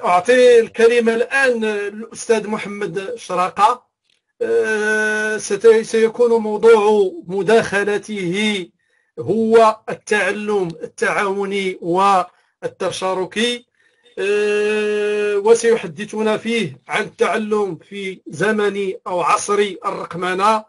أعطي الكلمة الآن الأستاذ محمد شراقة. سيكون موضوع مداخلته هو التعلم التعاوني والتشاركي، وسيحدثنا فيه عن التعلم في زمن أو عصر الرقمنة.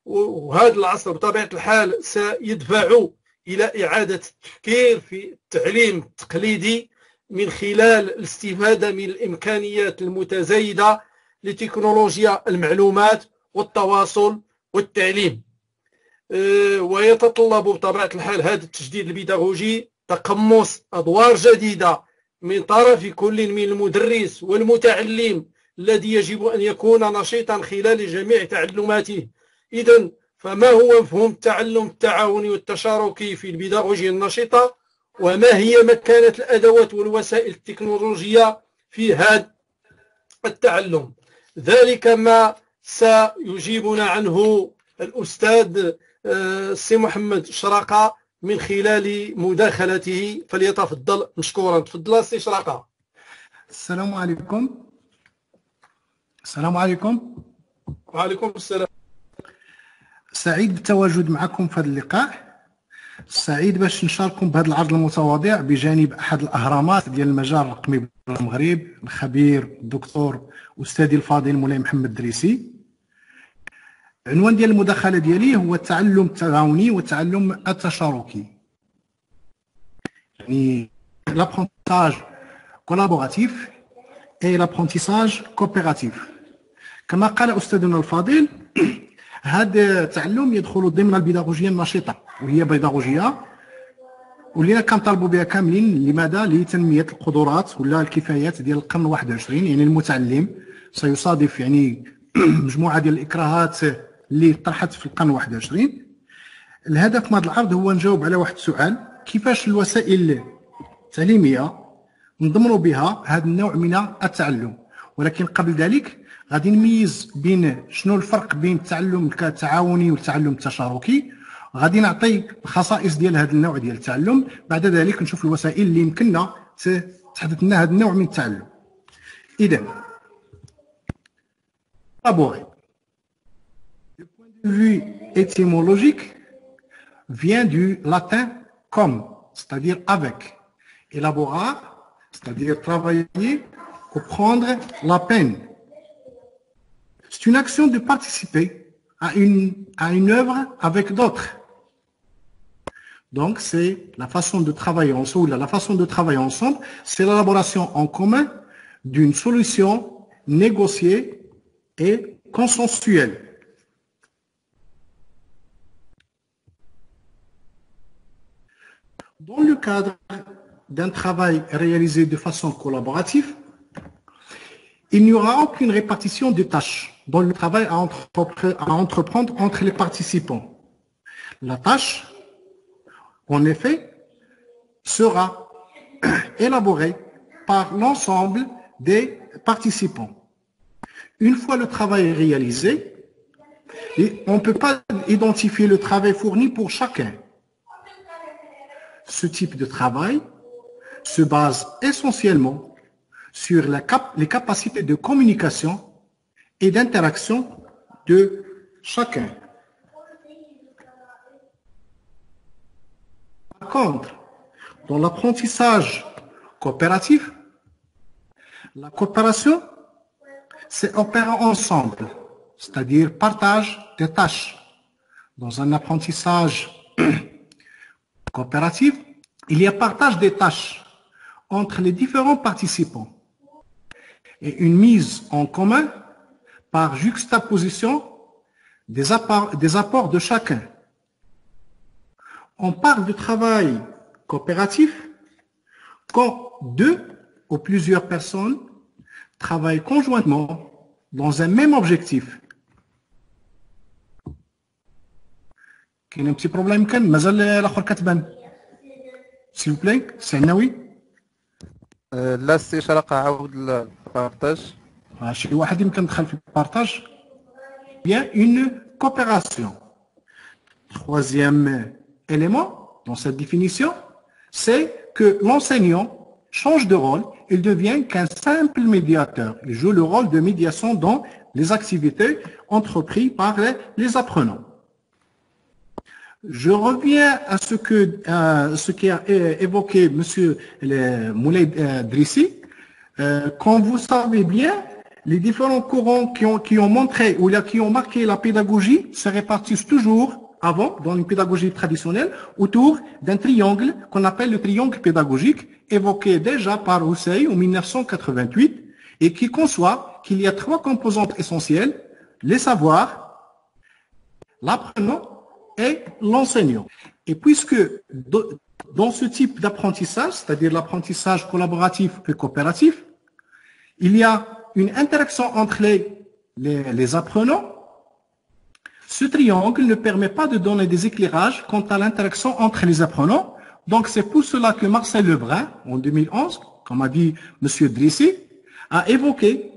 وهذا العصر بطبيعة الحال سيدفع إلى إعادة التفكير في التعليم التقليدي من خلال الاستفادة من الإمكانيات المتزايدة لتكنولوجيا المعلومات والتواصل والتعليم. ويتطلب بطبيعة الحال هذا التجديد البيداغوجي تقمص أدوار جديدة من طرف كل من المدرس والمتعلم الذي يجب أن يكون نشيطا خلال جميع تعلماته. إذن فما هو مفهوم التعلم التعاوني والتشاركي في البيداغوجيا النشطة، وما هي مكانة الأدوات والوسائل التكنولوجية في هذا التعلم؟ ذلك ما سيجيبنا عنه الأستاذ سي محمد شراقة من خلال مداخلته، فليتفضل مشكورا. تفضل سي شراقة. السلام عليكم. السلام عليكم. وعليكم السلام. سعيد بالتواجد معكم في هذا اللقاء. سعيد باش نشارككم بهذا العرض المتواضع بجانب احد الاهرامات ديال المجال الرقمي بالمغرب، الخبير الدكتور استاذي الفاضل مولاي محمد الدريسي. عنوان ديال المداخله ديالي هو التعلم التعاوني والتعلم التشاركي، يعني l'apprentissage collaboratif et l'apprentissage coopératif. كما قال استاذنا الفاضل، هذا التعلم يدخل ضمن البيداغوجيا النشطه، وهي بيداغوجيا ولينا كنطالبوا بها كاملين. لماذا؟ لتنميه القدرات ولا الكفايات ديال القرن 21. يعني المتعلم سيصادف يعني مجموعه ديال الاكراهات اللي طرحت في القرن 21. الهدف من هذا العرض هو نجاوب على واحد السؤال: كيفاش الوسائل التعليميه نضمنوا بها هذا النوع من التعلم؟ ولكن قبل ذلك غادي نميز بين شنو الفرق بين التعلم التعاوني والتعلم التشاركي. غادي نعطي الخصائص ديال هذا النوع ديال التعلم، بعد ذلك نشوف الوسائل اللي يمكننا تحدث لنا هذا النوع من التعلم. اذا collaborer du point de vue étymologique vient du latin comme, c'est-à-dire avec, élaborer, c'est-à-dire travailler ou prendre la peine. C'est une action de participer à une œuvre avec d'autres. Donc, c'est la façon de travailler ensemble. La façon de travailler ensemble, c'est l'élaboration en commun d'une solution négociée et consensuelle. Dans le cadre d'un travail réalisé de façon collaborative, il n'y aura aucune répartition des tâches dans le travail à entreprendre entre les participants. La tâche, en effet, sera élaborée par l'ensemble des participants. Une fois le travail réalisé, on ne peut pas identifier le travail fourni pour chacun. Ce type de travail se base essentiellement sur les capacités de communication et d'interaction de chacun. Par contre, dans l'apprentissage coopératif, la coopération, c'est opérer ensemble, c'est-à-dire partage des tâches. Dans un apprentissage coopératif, il y a partage des tâches entre les différents participants et une mise en commun par juxtaposition des apports de chacun. On parle de travail coopératif quand deux ou plusieurs personnes travaillent conjointement dans un même objectif. كاين un petit problème كان مازال الاخر كتبان. s'il vous plaît سعناوي. لا سي شرقة عاود البارطاج. شي واحد يمكن دخل في البارطاج. Bien une coopération. Troisième élément dans cette définition, c'est que l'enseignant change de rôle, il devient qu'un simple médiateur. Il joue le rôle de médiation dans les activités entreprises par les apprenants. Je reviens à ce qu'a évoqué M. Moulay Drissi. Comme vous savez bien, les différents courants qui ont montré ou qui ont marqué la pédagogie se répartissent toujours avant, dans une pédagogie traditionnelle, autour d'un triangle qu'on appelle le triangle pédagogique, évoqué déjà par Hussein en 1988, et qui conçoit qu'il y a trois composantes essentielles, les savoirs, l'apprenant et l'enseignant. Et puisque dans ce type d'apprentissage, c'est-à-dire l'apprentissage collaboratif et coopératif, il y a une interaction entre les apprenants. Ce triangle ne permet pas de donner des éclairages quant à l'interaction entre les apprenants. Donc, c'est pour cela que Marcel Lebrun, en 2011, comme a dit M. Drissi, a évoqué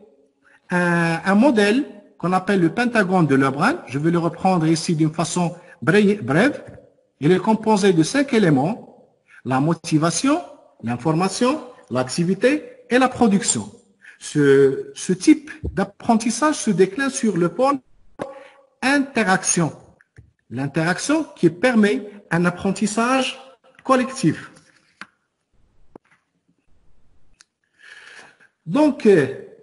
un modèle qu'on appelle le pentagone de Lebrun. Je vais le reprendre ici d'une façon brève. Il est composé de 5 éléments: la motivation, l'information, l'activité et la production. Ce type d'apprentissage se décline sur le pôle interaction. L'interaction qui permet un apprentissage collectif. Donc,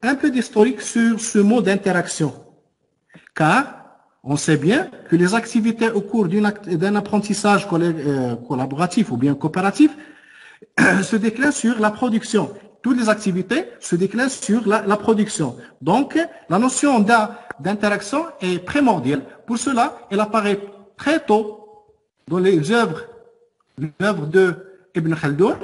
un peu d'historique sur ce mot d'interaction. Car on sait bien que les activités au cours d'un apprentissage collaboratif ou bien coopératif se déclinent sur la production. Toutes les activités se déclinent sur la production. Donc, la notion d'interaction est primordiale. Pour cela, elle apparaît très tôt dans les œuvres de Ibn Khaldoun.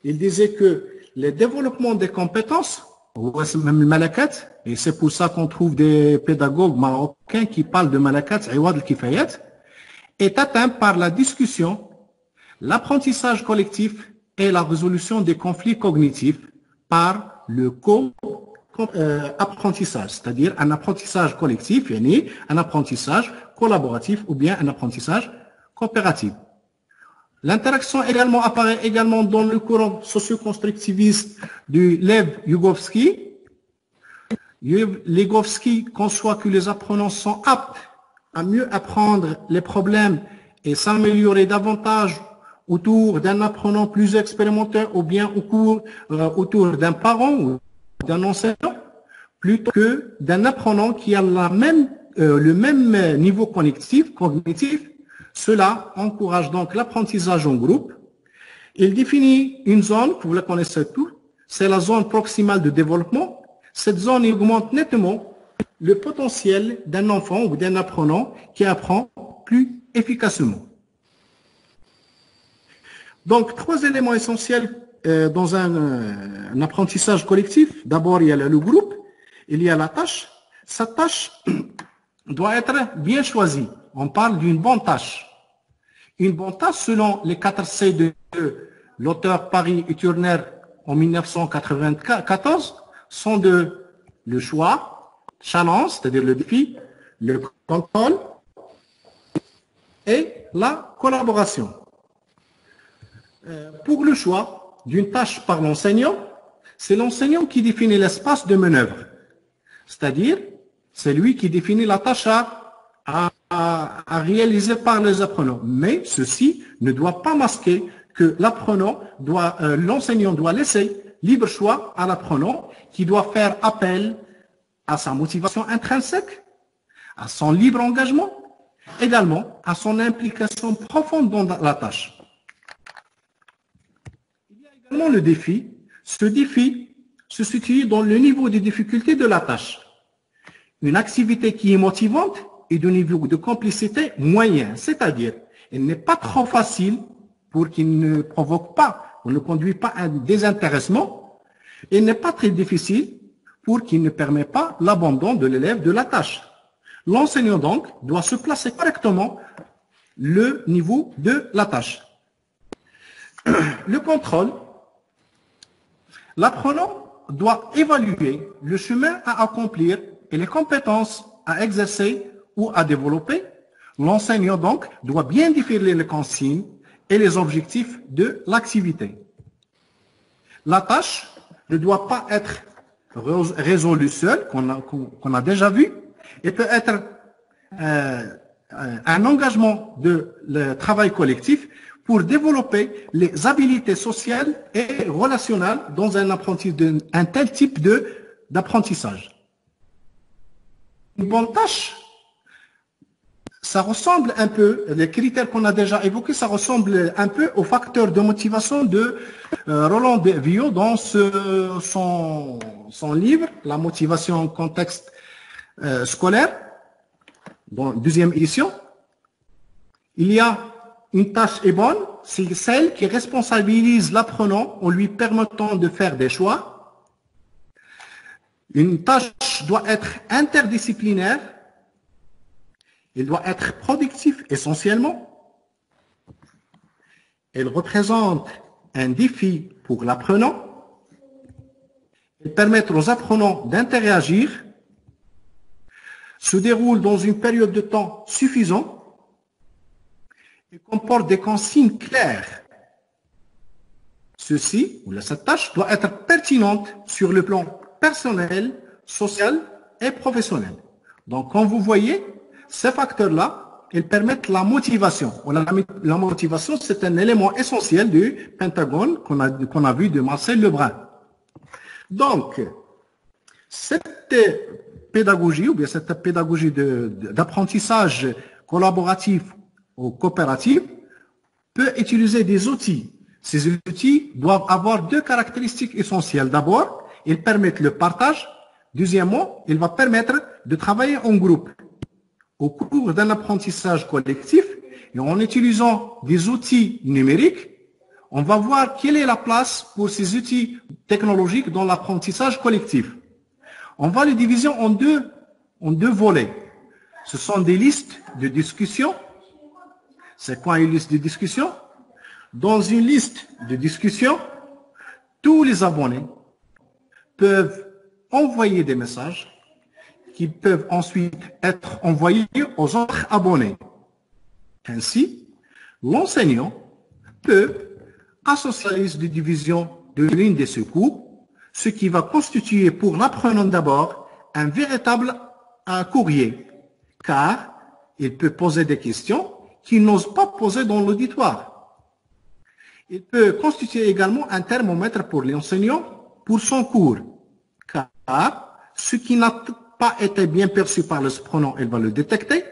Il disait que le développement des compétences, même le malakat, et c'est pour ça qu'on trouve des pédagogues marocains qui parlent de malakat, Iwad al-Kifayat, est atteint par la discussion, l'apprentissage collectif et la résolution des conflits cognitifs par le co-apprentissage, c'est-à-dire un apprentissage collectif, un apprentissage collaboratif ou bien un apprentissage coopératif. L'interaction également apparaît également dans le courant socio-constructiviste du Lev Vygotsky. Vygotsky conçoit que les apprenants sont aptes à mieux apprendre les problèmes et s'améliorer davantage autour d'un apprenant plus expérimenté ou bien autour d'un parent ou d'un enseignant, plutôt que d'un apprenant qui a le même niveau cognitif. Cela encourage donc l'apprentissage en groupe. Il définit une zone, que vous la connaissez tous, c'est la zone proximale de développement. Cette zone augmente nettement le potentiel d'un enfant ou d'un apprenant qui apprend plus efficacement. Donc, trois éléments essentiels dans un apprentissage collectif. D'abord, il y a le groupe, il y a la tâche. Sa tâche doit être bien choisie. On parle d'une bonne tâche. Une bonne tâche, selon les 4 C de l'auteur Parry et Turner en 1994, sont le choix, challenge, c'est-à-dire le défi, le contrôle et la collaboration. Pour le choix d'une tâche par l'enseignant, c'est l'enseignant qui définit l'espace de manœuvre. C'est-à-dire, c'est lui qui définit la tâche à réaliser par les apprenants. Mais ceci ne doit pas masquer que l'enseignant doit laisser libre choix à l'apprenant qui doit faire appel à sa motivation intrinsèque, à son libre engagement, également à son implication profonde dans la tâche. Il y a également le défi. Ce défi se situe dans le niveau de difficulté de la tâche. Une activité qui est motivante et de niveau de complicité moyen, c'est-à-dire elle n'est pas trop facile pour qu'il ne provoque pas ou ne conduit pas à un désintéressement, et n'est pas très difficile pour qu'il ne permet pas l'abandon de l'élève de la tâche. L'enseignant donc doit se placer correctement le niveau de la tâche. Le contrôle, l'apprenant doit évaluer le chemin à accomplir et les compétences à exercer ou à développer. L'enseignant donc doit bien définir les consignes et les objectifs de l'activité. la tâche ne doit pas être résolue seule, qu'on a déjà vu, et peut être un engagement de le travail collectif pour développer les habiletés sociales et relationnelles dans un tel type d'apprentissage. Une bonne tâche, ça ressemble un peu, les critères qu'on a déjà évoqués, ça ressemble un peu aux facteurs de motivation de Roland Vio dans son livre, La motivation en contexte scolaire, dans deuxième édition. Il y a une tâche est bonne, c'est celle qui responsabilise l'apprenant en lui permettant de faire des choix. Une tâche doit être interdisciplinaire. Il doit être productif essentiellement. Elle représente un défi pour l'apprenant. Elle permet aux apprenants d'interagir, se déroule dans une période de temps suffisante et comporte des consignes claires. Ceci, ou cette tâche, doit être pertinente sur le plan personnel, social et professionnel. Donc, comme vous voyez, ces facteurs-là, ils permettent la motivation. La motivation, c'est un élément essentiel du Pentagone qu'on a vu de Marcel Lebrun. Donc, cette pédagogie, ou bien cette pédagogie d'apprentissage collaboratif ou coopératif, peut utiliser des outils. Ces outils doivent avoir deux caractéristiques essentielles. D'abord, ils permettent le partage. Deuxièmement, ils vont permettre de travailler en groupe. Au cours d'un apprentissage collectif, et en utilisant des outils numériques, on va voir quelle est la place pour ces outils technologiques dans l'apprentissage collectif. On va les diviser en deux volets. Ce sont des listes de discussion. C'est quoi une liste de discussion? Dans une liste de discussion, tous les abonnés peuvent envoyer des messages qui peuvent ensuite être envoyés aux autres abonnés. Ainsi, l'enseignant peut associer la liste de division de l'une des secours, ce qui va constituer pour l'apprenant d'abord un véritable courrier, car il peut poser des questions qu'il n'ose pas poser dans l'auditoire. Il peut constituer également un thermomètre pour l'enseignant pour son cours, car ce qui n'a pas été bien perçu par l'apprenant, il va le détecter.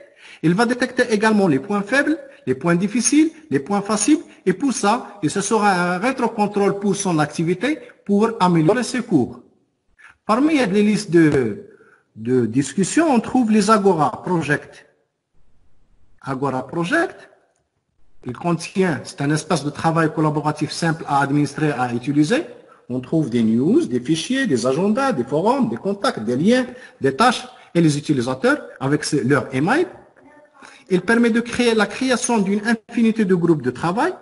Il va détecter également les points faibles, les points difficiles, les points faciles, et pour ça, et ce sera un rétrocontrôle pour son activité pour améliorer ses cours. Parmi les listes de discussion, on trouve les Agora Project. Agora Project, il contient, c'est un espace de travail collaboratif simple à administrer, à utiliser. On trouve des news, des fichiers, des agendas, des forums, des contacts, des liens, des tâches et les utilisateurs avec leur email. Il permet de créer la création d'une infinité de groupes de travail.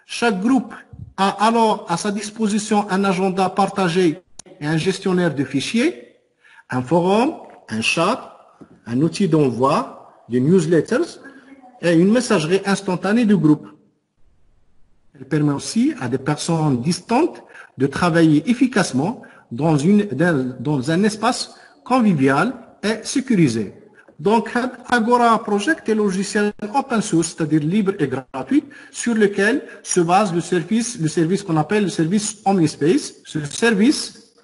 Chaque groupe a alors à sa disposition un agenda partagé et un gestionnaire de fichiers, un forum, un chat, un outil d'envoi, des newsletters et une messagerie instantanée du groupe. Elle permet aussi à des personnes distantes de travailler efficacement dans un espace convivial et sécurisé. Donc, Agora Project est un logiciel open source, c'est-à-dire libre et gratuit, sur lequel se base le service qu'on appelle le service Omnispace. Ce service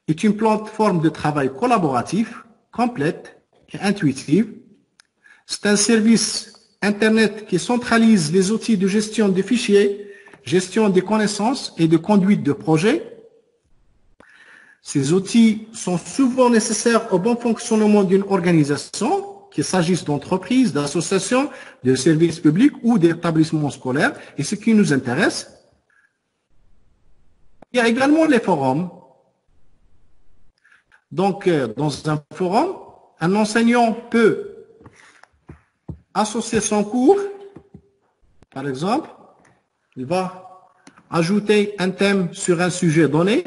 est une plateforme de travail collaboratif, complète et intuitive. C'est un service Internet qui centralise les outils de gestion des fichiers, gestion des connaissances et de conduite de projets. Ces outils sont souvent nécessaires au bon fonctionnement d'une organisation, qu'il s'agisse d'entreprises, d'associations, de services publics ou d'établissements scolaires. Et ce qui nous intéresse, il y a également les forums. Donc, dans un forum, un enseignant peut associer son cours. Par exemple, il va ajouter un thème sur un sujet donné.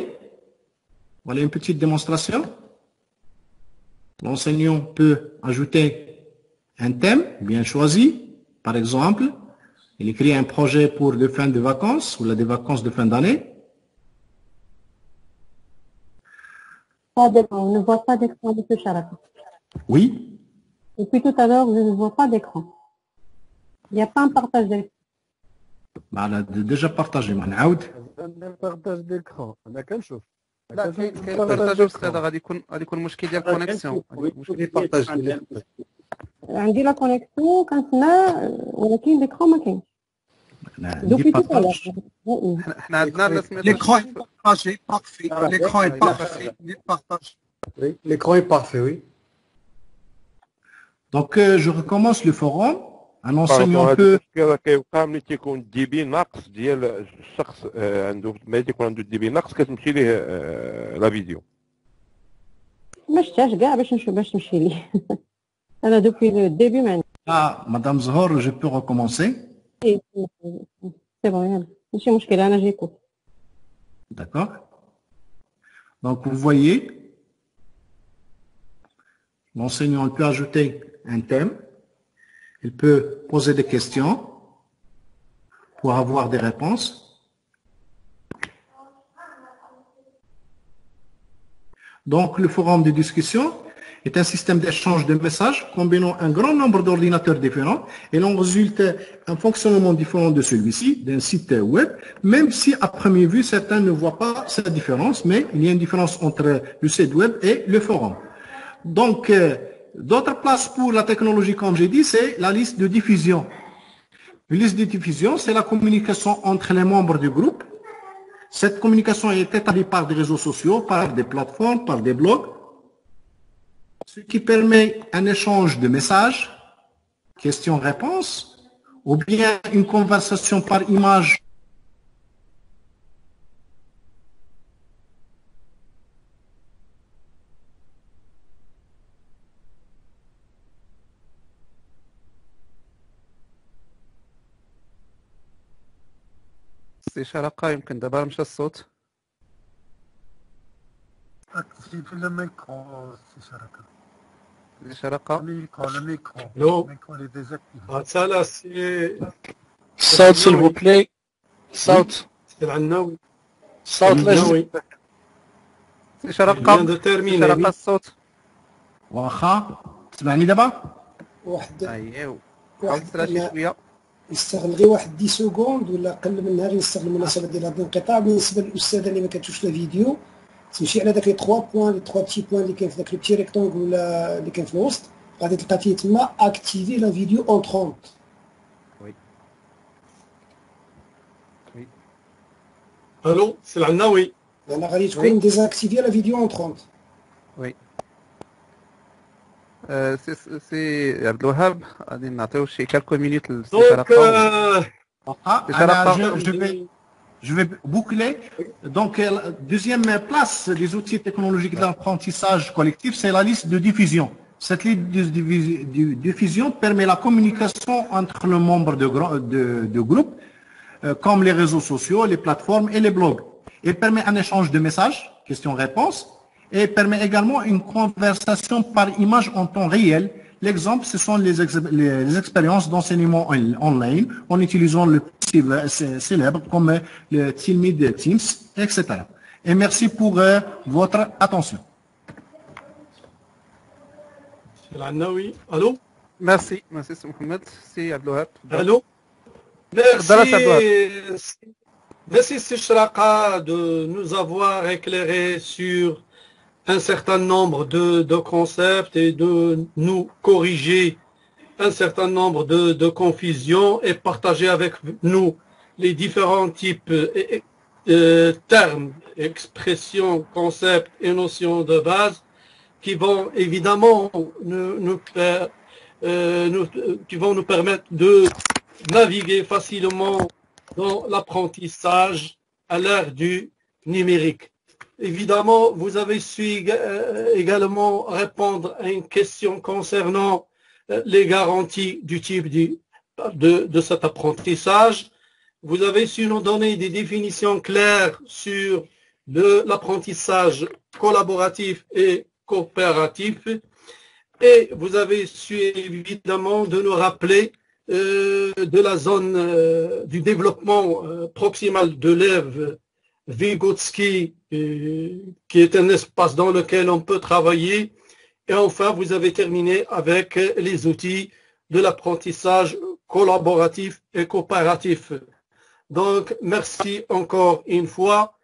Voilà une petite démonstration. L'enseignant peut ajouter un thème bien choisi. Par exemple, il écrit un projet pour les fins de vacances ou des vacances de fin d'année. Pas d'écran. On ne voit pas d'écran, monsieur Charaka. Oui. Depuis tout à l'heure, je ne vois pas d'écran. Il n'y a pas un partage d'écran. Bah, elle a déjà partagé, نعاود. بارطاج ديكرون انا كنشوف لا كاين بارطاج استاذ غادي يكون مشكل ديال الكونيكسيون مشكل بارطاج عندي لا كونيكسيون كنسمع ولكن l'écran ما كاينش. Depuis tout à l'heure. حنا عندنا لا سميتو L'écran est partagé, parfait. L'écran est parfait, il partage. Oui, l'écran est parfait, oui. Donc, je recommence le forum. Un enseignant peut... كيوقع ملي تيكون الدي بي ناقص ديال الشخص عنده ملي تيكون عنده الدي بي ناقص كتمشي ليه لا فيديو ما شفتهاش كاع باش نمشي ليه. انا دوبي لو ديبي ما عندي. Madame Zahor, je peux recommencer. سي بون يلا ماشي مشكله انا جيكوت. D'accord. Donc, vous voyez, l'enseignant peut ajouter un thème. Il peut poser des questions pour avoir des réponses. Donc, le forum de discussion est un système d'échange de messages combinant un grand nombre d'ordinateurs différents et l'on résulte un fonctionnement différent de celui-ci, d'un site web, même si à première vue, certains ne voient pas cette différence, mais il y a une différence entre le site web et le forum. Donc, d'autres places pour la technologie, comme j'ai dit, c'est la liste de diffusion. Une liste de diffusion, c'est la communication entre les membres du groupe. Cette communication est établie par des réseaux sociaux, par des plateformes, par des blogs, ce qui permet un échange de messages, questions-réponses, ou bien une conversation par image. سي شرقة يمكن دابا مشى الصوت. Active le micro, c'est Charaka. سي شرقة Le micro. Non. Le micro est désactivé. Ça là, c'est الصوت s'il vous plaît. الصوت العناوي. الصوت العناوي. سي vient شرقة de سي terminer. شرقة الصوت. واخا تسمعني دابا؟ واحد ايوا واحد حاول تسرع شي شوية. يستغل غير واحد 10 سكوند ولا اقل من نهار يستغل المناسبه ديال هذا الانقطاع. بالنسبه للاستاذه اللي ما كتشوفش الفيديو تمشي على داك لي 3 بوين، لي 3 بتي بوين اللي كاين في داك لو بتي ريكتونغ ولا اللي كاين في الوسط، غادي تلقى فيه تما اكتيفي لا فيديو اون 30. الو سي العناوي. لان غادي تكون ديزاكتيفي لا فيديو اون 30. وي سي عبد الوهاب غادي نعطيو شي كالكو مينوت لسي دونك شرقة. Je vais boucler. Donc, la deuxième place des outils technologiques d'apprentissage collectif, c'est la liste de diffusion. Cette liste de diffusion permet la communication entre les membres de groupes, comme les réseaux sociaux, les plateformes et les blogs. Elle permet un échange de messages, questions-réponses, et permet également une conversation par image en temps réel. L'exemple, ce sont les expériences d'enseignement en ligne en utilisant le célèbre comme le Tilmid Teams, etc. Et merci pour votre attention. العناوي. الو. ميرسي سي محمد. سي عبد الوهاب. الو. Merci Sishraka de nous avoir éclairé sur un certain nombre de concepts et de nous corriger un certain nombre de confusions et partager avec nous les différents types termes, expressions, concepts et notions de base qui vont évidemment qui vont nous permettre de naviguer facilement dans l'apprentissage à l'ère du numérique. Évidemment, vous avez su également répondre à une question concernant les garanties du type de cet apprentissage. Vous avez su nous donner des définitions claires sur l'apprentissage collaboratif et coopératif. Et vous avez su évidemment de nous rappeler de la zone du développement proximal de l'élève Vygotsky, qui est un espace dans lequel on peut travailler. Et enfin, vous avez terminé avec les outils de l'apprentissage collaboratif et coopératif. Donc, merci encore une fois.